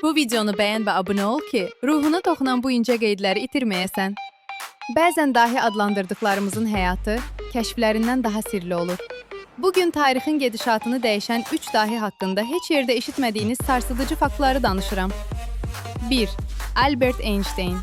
Bu videonu bəyən və abunə ol ki, ruhuna toxunan bu incə qeydləri itirməyəsən. Bəzən dahi adlandırdıqlarımızın həyatı kəşflərindən daha sirli olur. Bugün tarixin gedişatını dəyişən 3 dahi haqqında heç yerdə eşitmədiyiniz sarsıdıcı faktları danışıram. 1. Albert Einstein.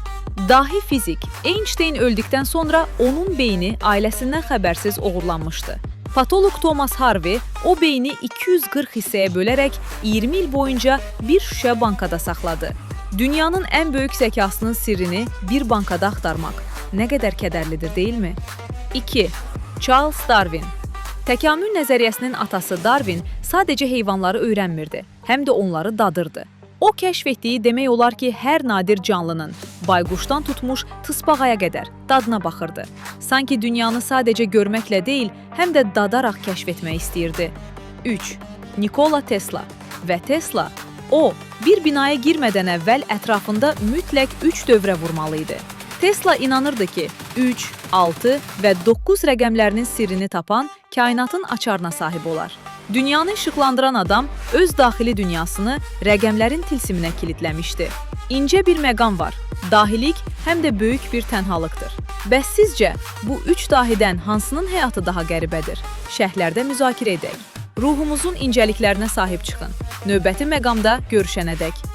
Dahi fizik, Einstein öldükdən sonra onun beyni ailəsindən xəbərsiz oğurlanmışdı. Patolog Thomas Harvey o beyni 240 hissəyə bölərək 20 il boyunca bir şüşə bankada saxladı. Dünyanın ən böyük zəkasının sirrini bir bankada axtarmaq nə qədər kədərlidir, deyilmi? 2. Charles Darwin. Təkamül nəzəriyyəsinin atası Darwin sadəcə heyvanları öyrənmirdi, həm də onları dadırdı. O kəşf etdiyi demək olar ki, hər nadir canlının, bayquşdan tutmuş tısbağaya qədər dadına baxırdı. Sanki dünyanı sadəcə görməklə deyil, həm də dadaraq kəşf etmək istəyirdi. 3. Nikola Tesla. Və Tesla, o, bir binaya girmədən əvvəl ətrafında mütləq 3 dövrə vurmalı idi. Tesla inanırdı ki, 3, 6 və 9 rəqəmlərinin sirrini tapan kainatın açarına sahib olar. Dünyanı işıqlandıran adam öz daxili dünyasını rəqəmlərin tilsiminə kilitləmişdi. İncə bir məqam var. Dahilik həm də böyük bir tənhalıqdır. Bəs sizcə, bu 3 dahidən hansının həyatı daha qəribədir? Şərhlərdə müzakirə edək. Ruhumuzun incəliklərinə sahib çıxın. Növbəti məqamda görüşənədək.